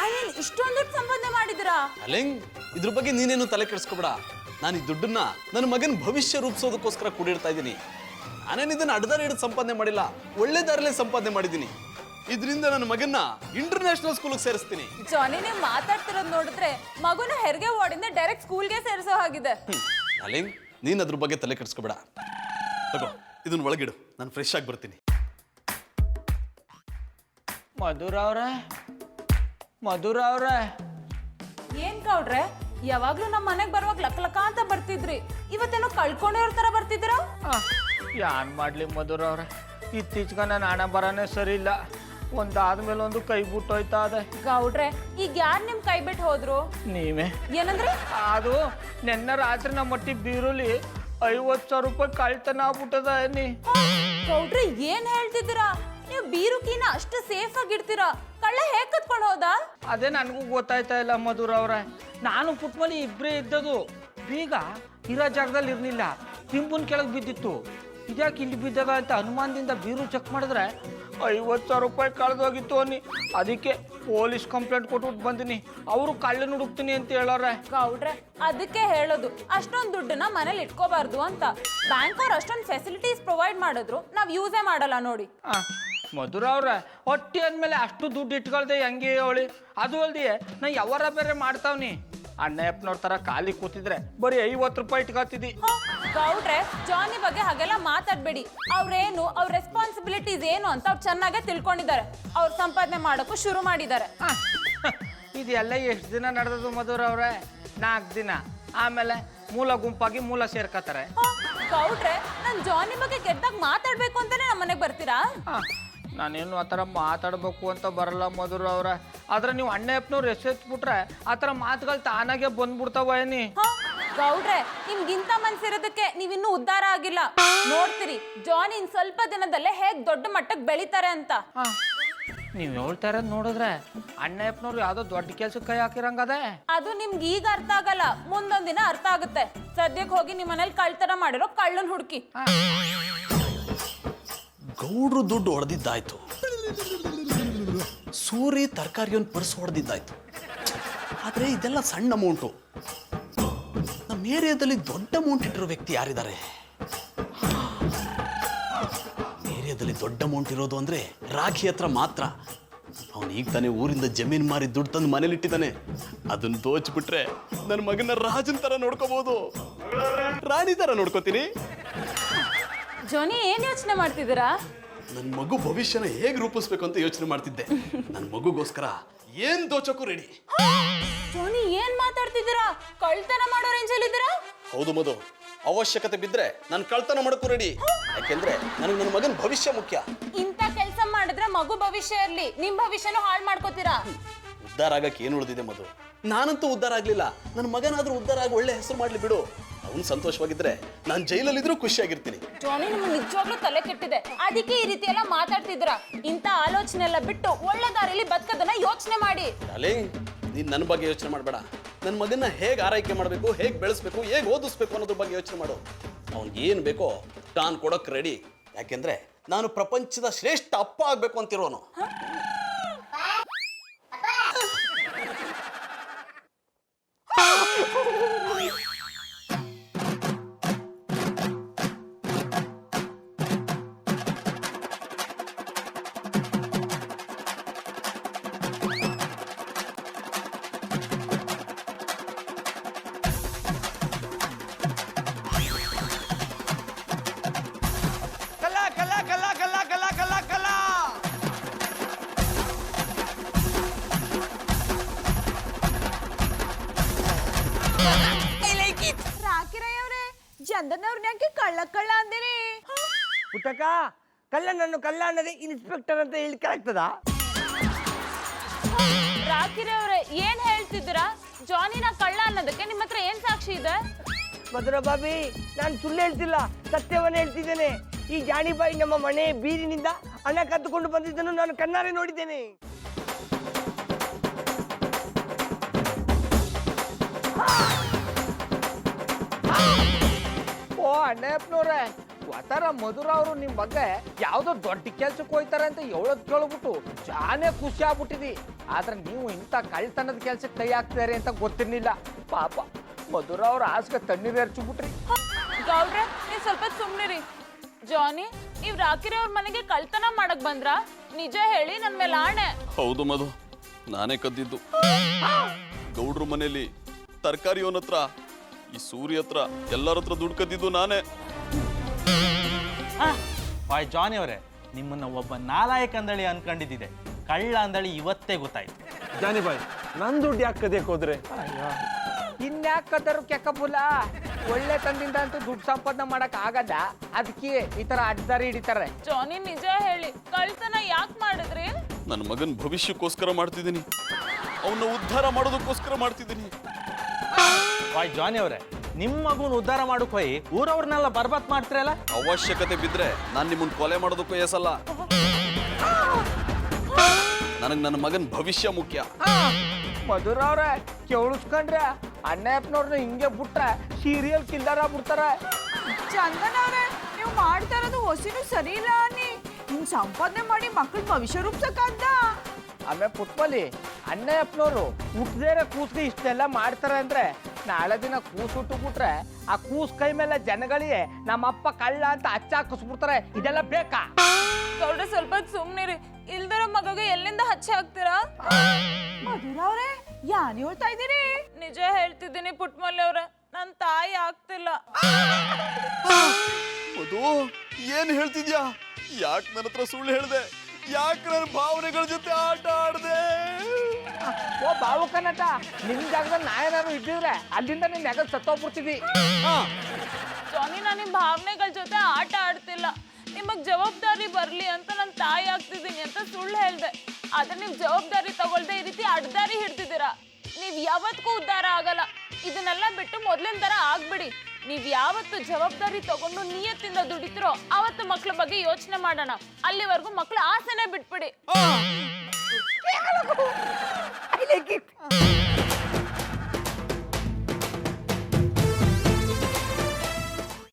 ಐ ಮೀನ್ ಇಷ್ಟೊಂದು ದುಡ್ಡು ಸಂಪಾದನೆ ಮಾಡಿದಿರಾ? ಡಾರ್ಲಿಂಗ್, ಇದ್ರ ಬಗ್ಗೆ ನೀನೇನು ತಲೆ ಕೆಡಿಸ್ಕೊಬೇಡ. ನಾನು ಈ ದುಡ್ಡನ್ನ ನನ್ನ ಮಗನ ಭವಿಷ್ಯ ರೂಪಿಸೋದಕ್ಕೋಸ್ಕರ ಕೂಡಿಡ್ತಾ ಇದ್ದೀನಿ. ನಾನೇನು ಇದನ್ನ ಅಡ್ಡದಾರಿ ಹಿಡಿದು ಸಂಪಾದನೆ ಮಾಡಿಲ್ಲ, ಒಳ್ಳೆ ದಾರಿಲೇ ಸಂಪಾದನೆ ಮಾಡಿದ್ದೀನಿ. ಇದರಿಂದ ನನ್ನ ಮಗನ್ನ ಇಂಟರ್ನ್ಯಾಷನಲ್ ಸ್ಕೂಲ್ಗೆ ಸೇರಿಸ್ತೀನಿ. ಜಾನಿ, ನೀವು ಮಾತಾಡ್ತಿರೋದು ನೋಡಿದ್ರೆ ಮಗುನ ಹೆರಿಗೆ ವಾರ್ಡಿಂದ ಡೈರೆಕ್ಟ್ ಸ್ಕೂಲ್ಗೆ ಸೇರಿಸೋ ಹಾಗಿದೆ. ಡಾರ್ಲಿಂಗ್, ನೀನು ಅದ್ರ ಬಗ್ಗೆ ತಲೆ ಕೆಡಿಸ್ಕೊಬೇಡ. ತಗೋ, ಇದನ್ನ ಒಳಗಿಡು, ನಾನು ಫ್ರೆಶ್ ಆಗಿ ಬರ್ತೀನಿ. ಮಧುರ ಅವ್ರೆ, ಏನ್ ಗೌಡ್ರೆ, ಯಾವಾಗ್ಲೂ ನಮ್ಮ ಮನೆಗೆ ಬರುವಾಗ ಲಕ್ಕ ಅಂತ ಬರ್ತಿದ್ರಿ, ಇವತ್ತೇನೋ ಕಳ್ಕೊಂಡಿರೋ ತರ ಬರ್ತಿದ್ದೀರಾ? ಯಾನ್ ಮಾಡ್ಲಿ ಮಧುರ ಅವ್ರೆ, ಇತ್ತೀಚೆಗೆ ನನ್ನ ಹಣ ಬರನೇ ಸರಿ ಇಲ್ಲ. ಒಂದಾದ್ಮೇಲೆ ಒಂದು ಕೈ ಬಿಟ್ಟು ಹೋಯ್ತಾ ಅದೇ. ಗೌಡ್ರೆ, ಈಗ ಯಾರು ನಿಮ್ ಕೈ ಬಿಟ್ಟು ಹೋದ್ರು? ನೀವೇ. ಏನಂದ್ರೆ? ಅದು ನಿನ್ನೆ ರಾತ್ರಿ ನಮ್ಮ ಮಟ್ಟಿ ಬೀರುಲಿ 50,000 ರೂಪಾಯಿ ಕಳ್ತನ ಆಗ್ಬಿಟ್ಟದ ನೀ. ಗೌಡ್ರೆ ಏನ್ ಹೇಳ್ತಿದ್ದೀರಾ? ನೀವು ಬೀರುಕಿನ ಅಷ್ಟು ಸೇಫ್ ಆಗಿ ಇಡ್ತೀರಾ, ಕಳ್ಳ ಹೇಗ್ ಕತ್ಕೊಂಡು ಹೋದ? ಅದೇ ನನಗೂ ಗೊತ್ತಾಯ್ತಾ ಇಲ್ಲ ಮಧುರ ಅವ್ರೆ. ನಾನು ಪುಟ್ಮನಿ ಇಬ್ಬರೇ ಇದ್ದದು. ಬೀಗ ಇರೋ ಜಾಗದಲ್ಲಿ ಇರಲಿಲ್ಲ, ತಿಂಬುನ್ ಕೆಳಗೆ ಬಿದ್ದಿತ್ತು. ಇದ್ಯಾಕೆ ಇಲ್ಲಿ ಬಿದ್ದದ ಅಂತ ಅನುಮಾನದಿಂದ ಬೀರು ಚೆಕ್ ಮಾಡಿದ್ರೆ 50,000 ರೂಪಾಯಿ ಕಳೆದೋಗಿತ್ತು ಅನ್ನಿ. ಅದಕ್ಕೆ ಪೊಲೀಸ್ ಕಂಪ್ಲೇಂಟ್ ಕೊಟ್ಬಿಟ್ಟು ಬಂದಿನಿ. ಅವರು ಕಳ್ಳನ ಹುಡುಕ್ತೀನಿ ಅಂತ ಹೇಳೋರೆ. ಗೌಡ್ರೆ ಅದಕ್ಕೆ ಹೇಳೋದು ಅಷ್ಟೊಂದು ದುಡ್ಡನ್ನ ಮನೇಲಿ ಇಟ್ಕೋಬಾರ್ದು ಅಂತ. ಬ್ಯಾಂಕ್ ಅವ್ರು ಅಷ್ಟೊಂದು ಫೆಸಿಲಿಟೀಸ್ ಪ್ರೊವೈಡ್ ಮಾಡಿದ್ರು ನಾವ್ ಯೂಸೇ ಮಾಡಲ್ಲ ನೋಡಿ. ಮಧುರ ಅವ್ರೆ, ಹೊಟ್ಟಿ ಅಂದಮೇಲೆ ಅಷ್ಟು ದುಡ್ಡು ಇಟ್ಕೊಳ್ದೆ ಹೆಂಗೆ ಹೇಳಿ? ಅದು ಅಲ್ದೆ ನಾ ಯಾವಾರ ಬೇರೆ ಮಾಡ್ತಾವ್ನಿ. ಅಣ್ಣಯ್ಯಪ್ಪನವ್ರ ಥರ ಖಾಲಿ ಕೂತಿದ್ರೆ ಬರೀ 50 ರೂಪಾಯಿ ಇಟ್ಕೊತಿದ್ದಿ. ಗೌಡ್ರೆ ಜಾನಿ ಬಗ್ಗೆ ಹಾಗೆಲ್ಲ ಮಾತಾಡ್ಬೇಡಿ. ಅವ್ರೇನು ಅವ್ರ ರೆಸ್ಪಾನ್ಸಿಬಿಲಿಟೀಸ್ ಏನು ಅಂತ ಅವ್ರು ಚೆನ್ನಾಗೇ ತಿಳ್ಕೊಂಡಿದ್ದಾರೆ. ಅವ್ರು ಸಂಪಾದನೆ ಮಾಡೋಕ್ಕೂ ಶುರು ಮಾಡಿದ್ದಾರೆ. ಇದೆಲ್ಲ ಎಷ್ಟು ದಿನ ನಡೆದದು ಮಧುರ ಅವ್ರೆ? 4 ದಿನ. ಆಮೇಲೆ ಮೂಲ ಗುಂಪಾಗಿ ಮೂಲ ಸೇರ್ಕೋತಾರೆ. ಗೌಡ್ರೆ ನಾನು ಜಾನಿ ಬಗ್ಗೆ ಕೆಟ್ಟಾಗ ಮಾತಾಡ್ಬೇಕು ಅಂತಾನೆ ನಮ್ಮ ಮನೆಗೆ ಬರ್ತೀರಾ? ನಾನೇನು ಆ ಥರ ಮಾತಾಡ್ಬೇಕು ಅಂತ ಬರಲ್ಲ ಮಧುರ ಅವ್ರೆ. ಆದ್ರೆ ನೀವು ಅಣ್ಣಯ್ಯಪ್ಪನವ್ರು ಎಸೆತ್ಬಿಟ್ರೆ ಆ ಥರ ಮಾತುಗಳು ತಾನಾಗೆ ಬಂದ್ಬಿಡ್ತಾವ ಏನಿ. ಗೌಡ್ರೆ ನಿಮ್ಗಿಂತ ಮನ್ಸಿರೋದಕ್ಕೆ ನೀವಿನ್ನೂ ಉದ್ಧಾರ ಆಗಿಲ್ಲ. ನೋಡ್ತೀರಿ ಜಾನಿ ಇನ್ ಸ್ವಲ್ಪ ದಿನದಲ್ಲೇ ಹೇಗ್ ದೊಡ್ಡ ಮಟ್ಟಕ್ಕೆ ಬೆಳಿತಾರೆ ಅಂತ. ನೀವು ಹೇಳ್ತಾ ಇರೋದು ನೋಡಿದ್ರೆ ಅಣ್ಣಯ್ಯಪ್ಪನವ್ರು ಯಾವುದೋ ದೊಡ್ಡ ಕೆಲ್ಸಕ್ಕೆ ಕೈ ಹಾಕಿರಂಗದೆ. ಅದು ನಿಮ್ಗೆ ಈಗ ಅರ್ಥ ಆಗಲ್ಲ, ಮುಂದೊಂದ್ ದಿನ ಅರ್ಥ ಆಗುತ್ತೆ. ಸದ್ಯಕ್ಕೆ ಹೋಗಿ ನಿಮ್ಮ ಮನೇಲಿ ಕಳ್ತನ ಮಾಡಿರೋ ಕಳ್ಳನ್ ಹುಡುಕಿ. ಗೌಡ್ರು ದುಡ್ಡು ಹೊಡೆದಿದ್ದಾಯ್ತು, ಸೂರಿ ತರಕಾರಿಯನ್ನು ಪರ್ಸ್ ಹೊಡೆದಿದ್ದಾಯ್ತು. ಆದರೆ ಇದೆಲ್ಲ ಸಣ್ಣ ಅಮೌಂಟು. ನಮ್ಮ ಏರಿಯಾದಲ್ಲಿ ದೊಡ್ಡ ಅಮೌಂಟ್ ಇಟ್ಟಿರೋ ವ್ಯಕ್ತಿ ಯಾರಿದ್ದಾರೆ? ಏರಿಯಾದಲ್ಲಿ ದೊಡ್ಡ ಅಮೌಂಟ್ ಇರೋದು ಅಂದರೆ ರಾಖಿ ಹತ್ರ ಮಾತ್ರ. ಅವನು ಈಗ ತಾನೇ ಊರಿಂದ ಜಮೀನು ಮಾರಿ ದುಡ್ಡು ತಂದು ಮನೇಲಿ ಇಟ್ಟಿದ್ದಾನೆ. ಅದನ್ನು ದೋಚ್ಬಿಟ್ರೆ ನನ್ನ ಮಗನ ರಾಜನ್ ಥರ ನೋಡ್ಕೋಬಹುದು, ರಾಣಿ ಥರ ನೋಡ್ಕೋತೀನಿ. ಜೋನಿ ಏನ್ ಯೋಚನೆ ಮಾಡ್ತಿದ್ದೀರಾ? ನನ್ನ ಮಗು ಭವಿಷ್ಯನ ಹೇಗೆ ರೂಪಿಸ್ಬೇಕು ಅಂತ ಯೋಚನೆ ಮಾಡ್ತಿದ್ದೆ. ನನ್ನ ಮಗುಗೋಸ್ಕರ ಏನ್ ದೋಚಕ್ಕೂ ರೆಡಿ. ಜೋನಿ ಏನ್ ಮಾತಾಡ್ತಿದ್ದೀರಾ? ಕಳ್ತನ ಮಾಡೋ ರೇಂಜಲ್ಲಿ ಇದ್ದೀರಾ? ಹೌದು ಮಧು, ಅವಶ್ಯಕತೆ ಬಿದ್ರೆ ನಾನು ಕಳ್ತನ ಮಾಡಕ್ಕೂ ರೆಡಿ. ಯಾಕೆಂದ್ರೆ ನನಗೆ ನನ್ನ ಮಗನ ಭವಿಷ್ಯ ಮುಖ್ಯ. ಇಂಥ ಕೆಲಸ ಮಾಡಿದ್ರೆ ಮಗು ಭವಿಷ್ಯ ಇರ್ಲಿ, ನಿಮ್ ಭವಿಷ್ಯನೂ ಹಾಳು ಮಾಡ್ಕೋತೀರಾ. ಉದ್ಧಾರ ಆಗಕ್ಕೆ ಏನು ಉಳಿದಿದೆ ಮಧು? ನಾನಂತೂ ಉದ್ಧಾರ ಆಗ್ಲಿಲ್ಲ, ನನ್ನ ಮಗನಾದ್ರೂ ಉದ್ಧಾರ ಆಗಿ ಒಳ್ಳೆ ಹೆಸರು ಮಾಡ್ಲಿ ಬಿಡು. ಅವನು ಸಂತೋಷವಾಗಿದ್ರೆ ನಾನು ಜೈಲಲ್ಲಿದ್ರೂ ಖುಷಿಯಾಗಿರ್ತೀನಿ. ಜೋನಿ ನಿಮ್ಗೆ ನಿಜವಾಗ್ಲೂ ತಲೆ ಕೆಟ್ಟಿದೆ, ಅದಕ್ಕೆ ಈ ರೀತಿ ಎಲ್ಲ ಮಾತಾಡ್ತಿದ್ದೀರಾ. ಇಂಥ ಆಲೋಚನೆ ಎಲ್ಲ ಬಿಟ್ಟು ಒಳ್ಳೆ ದಾರಿಯಲ್ಲಿ ಬದುಕೋದನ್ನ ಯೋಚನೆ ಮಾಡಿ. ನೀನ್ ನನ್ನ ಬಗ್ಗೆ ಯೋಚನೆ ಮಾಡಬೇಡ. ನನ್ನ ಮಗನ ಹೇಗೆ ಆರೈಕೆ ಮಾಡಬೇಕು, ಹೇಗೆ ಬೆಳೆಸ್ಬೇಕು, ಹೇಗೆ ಓದಿಸ್ಬೇಕು ಅನ್ನೋದ್ರ ಬಗ್ಗೆ ಯೋಚನೆ ಮಾಡು. ಅವ್ನಿಗೆ ಏನು ಬೇಕೋ ನಾನು ಕೊಡೋಕೆ ರೆಡಿ. ಯಾಕೆಂದ್ರೆ ನಾನು ಪ್ರಪಂಚದ ಶ್ರೇಷ್ಠ ಅಪ್ಪ ಆಗ್ಬೇಕು ಅಂತಿರೋನು. ರಾಕಿರಯ್ಯವ್ರೆ, ಚಂದನವ್ರನ್ನ ಯಾಕೆ ಕಳ್ಳ ಕಳ್ಳ ಅಂದಿರಿ? ಪುಟ್ಟಕ್ಕ, ಕಳ್ಳನನ್ನು ಕಳ್ಳ ಅನ್ನೋದೇ ಇನ್ಸ್ಪೆಕ್ಟರ್ ಅಂತ ಹೇಳಿಕೆ ಆಗ್ತದ? ರಾಕಿರಿ ಅವ್ರೆ ಏನ್ ಹೇಳ್ತಿದ್ದೀರಾ? ಜಾನಿನ ಕಳ್ಳ ಅನ್ನೋದಕ್ಕೆ ನಿಮ್ಮ ಹತ್ರ ಏನ್ ಸಾಕ್ಷಿ ಇದೆ? ಮಧುರ ಬಾಬಿ, ನಾನು ಸುಳ್ಳು ಹೇಳ್ತಿಲ್ಲ, ಸತ್ಯವನ್ನ ಹೇಳ್ತಿದ್ದೇನೆ. ಈ ಜಾಣಿಬಾಯಿ ನಮ್ಮ ಮನೆ ಬೀರಿನಿಂದ ಹಣ ಕದ್ದುಕೊಂಡು ಬಂದಿದ್ದನ್ನು ನಾನು ಕಣ್ಣಾರೆ ನೋಡಿದ್ದೇನೆ. ಓ ಅಣ್ಣಯ್ಯಪ್ಪನವ್ರೆ, ಒತ್ತಾರ ಮಧುರ ಅವರು ನಿಮ್ಮ ಬಗ್ಗೆ ಯಾವುದೋ ದೊಡ್ಡ ಕೆಲ್ಸಕ್ಕೆ ಹೋಯ್ತಾರೆ ಅಂತ ಹೇಳೋದು ಕೇಳ್ಬಿಟ್ಟು ಜಾನೇ ಖುಷಿ ಆಗ್ಬಿಟ್ಟಿದಿ. ಆದ್ರೆ ನೀವು ಇಂಥ ಕಳ್ತನದ ಕೆಲ್ಸಕ್ಕೆ ಕೈ ಹಾಕ್ತಾರೆ ಅಂತ ಗೊತ್ತಿರ್ಲಿಲ್ಲ. ಪಾಪ ಮಧುರ ಅವ್ರ ಆಸ್ಗೆ ತಣ್ಣೀರು ಎರಚಿಬಿಟ್ರಿ. ಗೌಡ್ರೆ ನೀವು ಸ್ವಲ್ಪ ಸುಮ್ಮನಿರಿ. ಜಾನಿ, ನೀವು ರಾಕಿರಿ ಅವ್ರ ಮನೆಗೆ ಕಳ್ತನ ಮಾಡಕ್ ಬಂದ್ರ? ನಿಜ ಹೇಳಿ, ನನ್ ಮೇಲೆ ಆಣೆ. ಹೌದು ಮಧು, ನಾನೇ ಕದ್ದಿದ್ದು. ಗೌಡ್ರ ಮನೆಯಲ್ಲಿ ತರಕಾರಿಯವನ ಹತ್ರ, ಈ ಸೂರ್ಯ ಹತ್ರ, ಎಲ್ಲರ ಹತ್ರ ದುಡ್ಡು ಕದ್ದಿದ್ದು ನಾನೇ. ಬಾಯ್ ಜಾನಿ ಅವರೇ, ನಿಮ್ಮನ್ನ ಒಬ್ಬ ನಾಲಾಯಕ ಅಂದಳಿ ಅನ್ಕೊಂಡಿದ್ದಿದೆ, ಕಳ್ಳ ಅಂದಳಿ ಇವತ್ತೇ ಗೊತ್ತಾಯ್ತು. ಜಾನಿ ಬಾಯ್, ನನ್ ದುಡ್ಡು ಯಾಕೆ ಕದಿಯಕ್ಕೆ ಹೋದ್ರೆ? ಇನ್ಯಾಕೆ ಕದರು ಕೆಕ್ಕಬುಲ್ಲ? ಒಳ್ಳೆ ತಂದಿಂದ ಅಂತೂ ದುಡ್ಡು ಸಂಪಾದನೆ ಮಾಡಕ್ ಆಗಲ್ಲ, ಅದಕ್ಕೆ ಈ ತರ ಅಡ್ಡದಾರಿ ಹಿಡಿತಾರೆ. ಜಾನಿ ನಿಜ ಹೇಳಿ, ಕಳ್ತನ ಯಾಕೆ ಮಾಡಿದ್ರಿ? ನನ್ನ ಮಗನ ಭವಿಷ್ಯಕ್ಕೋಸ್ಕರ ಮಾಡ್ತಿದ್ದೀನಿ, ಅವನ್ನ ಉದ್ಧಾರ ಮಾಡೋದಕ್ಕೋಸ್ಕರ ಮಾಡ್ತಿದ್ದೀನಿ. ಬಾಯ್ ಜಾನಿ ಅವರೇ, ನಿಮ್ಮ ಮಗುನ ಉದ್ಧಾರ ಮಾಡೋಕ್ ಹೋಗಿ ಊರವ್ರನ್ನೆಲ್ಲ ಬರ್ಬಾದ್ ಮಾಡ್ತಿರಲ್ಲ. ಅವಶ್ಯಕತೆ ಬಿದ್ರೆ ನಾನು ನಿಮ್ಮನ್ನ ಕೊಲೆ ಮಾಡೋದಕ್ಕೂ ಎಸಲ್ಲ. ನನಗೆ ನನ್ನ ಮಗನ ಭವಿಷ್ಯ ಮುಖ್ಯ. ಮಧುರವ್ರೆ ಕೇಳಿಸ್ಕೊಂಡ್ರೆ ಅಣ್ಣಪ್ಪನವ್ರನ್ನ ಹಿಂಗೆ ಬಿಟ್ರೆ ಸೀರಿಯಲ್ ಕಿಲ್ಲರ ಬಿಡ್ತಾರೆ. ಚಂದನ್ ಅವ್ರೆ ನೀವು ಮಾಡ್ತಾ ಇರೋದು ಹೊಸಿನೂ ಸರಿ ಇಲ್ಲ ಅನ್ನಿ. ಹಿಂಗ್ ಸಂಪಾದನೆ ಮಾಡಿ ಮಕ್ಕಳ ಭವಿಷ್ಯ ರೂಪಿಸಕ್ಕಾಗ್ದ? ಆಮೇಲೆ ಪುಟ್ಬಲಿ ಅಣ್ಣಪ್ಪನವರು ಹುಟ್ಟದೇರ ಕೂಸ್ಗೆ ಇಷ್ಟೆಲ್ಲ ಮಾಡ್ತಾರೆ ಅಂದ್ರೆ ನಾಳೆ ದಿನ ಕೂಸು ಬಿಟ್ರೆ ಆ ಕೂಸ್ ಕೈ ಮೇಲೆ ಜನಗಳಿಗೆ ನಮ್ಮಪ್ಪ ಕಳ್ಳ ಅಂತ ಹಚ್ಚಾಕಿಸ್ಬಿಡ್ತಾರೆ. ಇದೆಲ್ಲ ಬೇಕಾ? ಗೌಡ್ರೆ ಸ್ವಲ್ಪ ಸುಮ್ನಿರಿ, ಇಲ್ದರ ಮಗಗೆ ಎಲ್ಲಿಂದ ಹಚ್ಚಿ ಹಾಕ್ತೀರಾ? ಮಧುರ ಅವ್ರೆ ಯಾನ್ ಹೇಳ್ತಾ ಇದ್ದೀರಿ? ನಿಜ ಹೇಳ್ತಿದ್ದೀನಿ ಪುಟ್ಮಲ್ಲಿ ಅವ್ರೆ, ನನ್ ತಾಯಿ ಆಗ್ತಿಲ್ಲ. ಮಧು ಏನ್ ಹೇಳ್ತಿದ್ಯಾ? ಯಾಕೆ ನನ್ನ ಹತ್ರ ಸುಳ್ಳು ಹೇಳ್ದೆ? ಯಾಕೆ ನನ್ನ ಭಾವನೆಗಳ ಜೊತೆ ಆಟ ಆಡ್ದೆ? ಓ ಬಾವು ಕನ್ನಟ, ನಿನ್ ಜಾಗದಲ್ಲಿ ನಾ ಏನಾದ್ರು ಇದ್ದಿದ್ರೆ ಅಲ್ಲಿಂದ ನಿನ್ ನೆಗದ್ ಸತ್ತೋಗ್ಬಿಡ್ತಿದ್ವಿ. ಜಾನಿ, ನಾನು ನಿಮ್ ಭಾವನೆಗಳ ಜೊತೆ ಆಟ ಆಡ್ತಿಲ್ಲ. ನಿಮಗ್ ಜವಾಬ್ದಾರಿ ಬರ್ಲಿ ಅಂತ ನನ್ ತಾಯಿ ಆಗ್ತಿದ್ದೀನಿ ಅಂತ ಸುಳ್ಳು ಹೇಳ್ದೆ. ಆದ್ರೆ ನೀವ್ ಜವಾಬ್ದಾರಿ ತಗೊಳ್ದೆ ಈ ರೀತಿ ಅಡ್ದಾರಿ ಹಿಡ್ತಿದ್ದೀರಾ. ನೀವ್ ಯಾವತ್ತೂ ಉದ್ಧಾರ ಆಗಲ್ಲ. ಇದನ್ನೆಲ್ಲ ಬಿಟ್ಟು ಮೊದ್ಲಿನ ತರ ಆಗ್ಬಿಡಿ. ನೀವ್ ಯಾವತ್ತು ಜವಾಬ್ದಾರಿ ತಗೊಂಡು ನಿಯತ್ತಿಂದ ದುಡಿತಿರೋ ಅವತ್ತು ಮಕ್ಳ ಬಗ್ಗೆ ಯೋಚನೆ ಮಾಡೋಣ. ಅಲ್ಲಿವರೆಗೂ ಮಕ್ಳ ಆಸೆನೆ ಬಿಟ್ಬಿಡಿ.